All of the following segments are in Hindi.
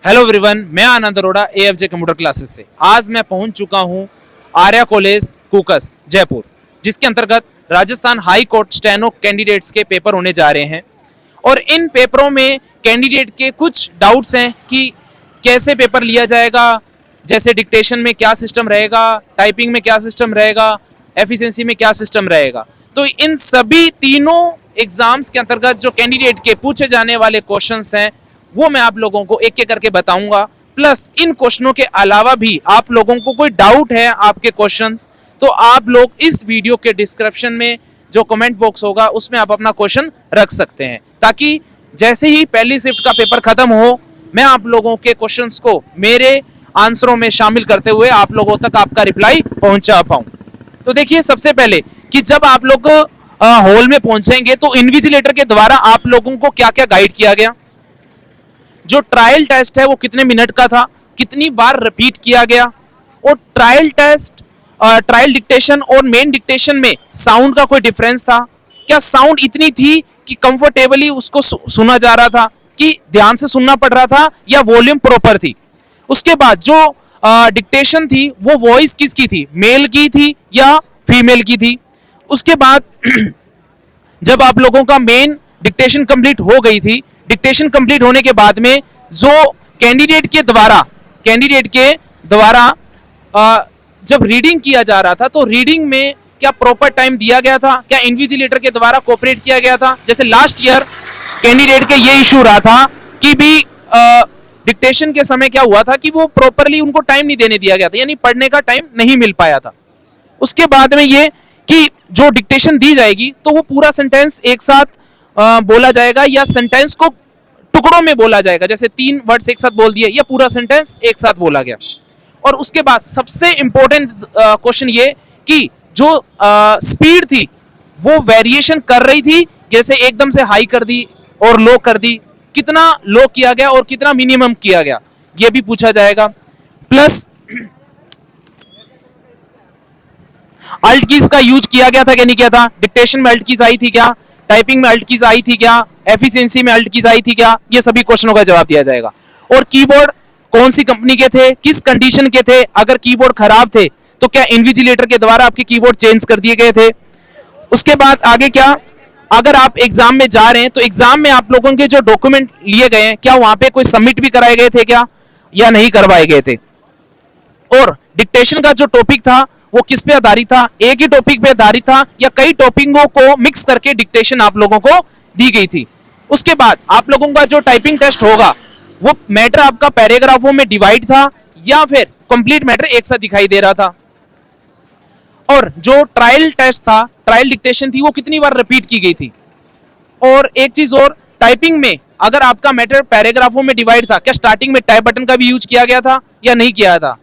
हेलो एवरीवन, मैं आनंद अरोड़ा एएफजे कंप्यूटर क्लासेस से। आज मैं पहुंच चुका हूं आर्या कॉलेज कुकस जयपुर, जिसके अंतर्गत Rajasthan high court steno candidates के पेपर होने जा रहे हैं। और इन पेपरों में कैंडिडेट के कुछ डाउट्स हैं कि कैसे पेपर लिया जाएगा, जैसे डिक्टेशन में क्या सिस्टम रहेगा, टाइपिंग में क्या सिस्टम रहेगा, एफिशिएंसी में क्या सिस्टम रहेगा। तो इन सभी तीनों एग्जाम्स के अंतर्गत जो कैंडिडेट के पूछे जाने वाले क्वेश्चंस हैं वो मैं आप लोगों को एक एक करके बताऊंगा। प्लस इन क्वेश्चनों के अलावा भी आप लोगों को कोई डाउट है आपके क्वेश्चंस, तो आप लोग इस वीडियो के डिस्क्रिप्शन में जो कमेंट बॉक्स होगा उसमें आप अपना क्वेश्चन रख सकते हैं, ताकि जैसे ही पहली शिफ्ट का पेपर खत्म हो मैं आप लोगों के क्वेश्चंस को मेरे आंसरों में शामिल करते हुए आप लोगों तक आपका रिप्लाई पहुंचा पाऊं। तो देखिए, सबसे पहले कि जब आप लोग हॉल में पहुंचेंगे तो इन्विजिलेटर के द्वारा आप लोगों को क्या क्या गाइड किया गया, जो ट्रायल टेस्ट है वो कितने मिनट का था, कितनी बार रिपीट किया गया, और ट्रायल टेस्ट, ट्रायल डिक्टेशन और मेन डिक्टेशन में साउंड का कोई डिफरेंस था क्या, साउंड इतनी थी कि कंफर्टेबली उसको सुना जा रहा था, कि ध्यान से सुनना पड़ रहा था, या वॉल्यूम प्रॉपर थी। उसके बाद जो डिक्टेशन थी वो वॉइस किसकी थी, मेल की थी या फीमेल की थी। उसके बाद जब आप लोगों का मेन डिक्टेशन कंप्लीट हो गई थी, डिक्टेशन कंप्लीट होने के बाद में जो कैंडिडेट के द्वारा जब रीडिंग किया जा रहा था तो रीडिंग में क्या प्रॉपर टाइम दिया गया था, क्या इन्विजिलेटर के द्वारा कोऑपरेट किया गया था। जैसे लास्ट ईयर कैंडिडेट के ये इशू रहा था कि भी डिक्टेशन के समय क्या हुआ था कि वो प्रॉपरली उनको टाइम नहीं देने दिया गया था, यानी पढ़ने का टाइम नहीं मिल पाया था। उसके बाद में ये कि जो डिक्टेशन दी जाएगी तो वो पूरा सेंटेंस एक साथ बोला जाएगा या सेंटेंस को टुकड़ों में बोला जाएगा, जैसे 3 वर्ड्स एक साथ बोल दिए या पूरा सेंटेंस एक साथ बोला गया। और उसके बाद सबसे इंपॉर्टेंट क्वेश्चन ये कि जो स्पीड थी वो वेरिएशन कर रही थी, जैसे एकदम से हाई कर दी और लो कर दी, कितना लो किया गया और कितना मिनिमम किया गया ये भी पूछा जाएगा। प्लस अल्ट कीज का यूज किया गया था क्या नहीं किया था, डिक्टेशन में अल्ट कीज आई थी क्या, टाइपिंग में अल्ट कीज आई थी क्या, एफिशिएंसी में अल्ट कीज आई थी क्या, ये सभी क्वेश्चनों का जवाब दिया जाएगा। और कीबोर्ड कौन सी कंपनी के थे, किस कंडीशन के थे, अगर कीबोर्ड खराब थे तो क्या इन्विजिलेटर के द्वारा आपके कीबोर्ड चेंज कर दिए गए थे। उसके बाद आगे क्या, अगर आप एग्जाम में जा रहे हैं तो एग्जाम में आप लोगों के जो डॉक्यूमेंट लिए गए हैं क्या वहां पे कोई सबमिट भी कराए गए थे क्या, या नहीं करवाए गए थे। और डिक्टेशन का जो टॉपिक था वो किस पे आधारित था, एक ही टॉपिक पे आधारित था या कई टॉपिकों को मिक्स करके डिक्टेशन आप लोगों को दी गई थी। उसके बाद आप लोगों का जो टाइपिंग टेस्ट होगा वो मैटर आपका पैराग्राफों में डिवाइड था या फिर कंप्लीट मैटर एक साथ दिखाई दे रहा था। और जो ट्रायल टेस्ट था, ट्रायल डिक्टेशन थी, वो कितनी बार रिपीट की गई थी। और एक चीज और, टाइपिंग में अगर आपका मैटर पैराग्राफों में डिवाइड था, क्या स्टार्टिंग में टाइप बटन का भी यूज किया गया था या नहीं किया था।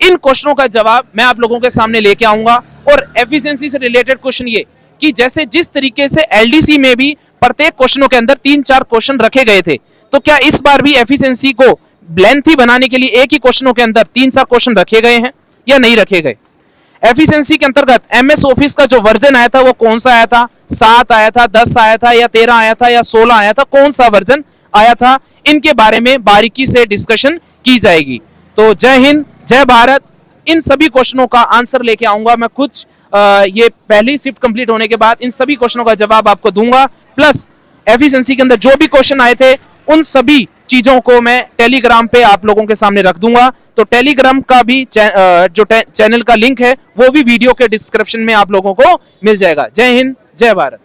इन क्वेश्चनों का जवाब मैं आप लोगों के सामने लेके आऊंगा। और एफिशिएंसी से रिलेटेड क्वेश्चन ये कि जैसे जिस तरीके से एलडीसी में भी प्रत्येक क्वेश्चनों के अंदर 3-4 क्वेश्चन रखे गए थे, तो क्या इस बार भी एफिशिएंसी को लेंथी बनाने के लिए एक ही क्वेश्चनों के अंदर 3-4 क्वेश्चन रखे गए हैं या नहीं रखे गए। एफिशिएंसी के अंतर्गत एमएस ऑफिस का जो वर्जन आया था वो कौन सा आया था, 7 आया था, 10 आया था, या 13 आया था, या 16 आया था, कौन सा वर्जन आया था, इनके बारे में बारीकी से डिस्कशन की जाएगी। तो जय हिंद, जय भारत। इन सभी क्वेश्चनों का आंसर लेके आऊंगा मैं कुछ ये पहली शिफ्ट कंप्लीट होने के बाद इन सभी क्वेश्चनों का जवाब आपको दूंगा। प्लस एफिशिएंसी के अंदर जो भी क्वेश्चन आए थे उन सभी चीजों को मैं टेलीग्राम पे आप लोगों के सामने रख दूंगा। तो टेलीग्राम का भी जो चैनल का लिंक है वो भी वीडियो के डिस्क्रिप्शन में आप लोगों को मिल जाएगा। जय हिंद, जय भारत।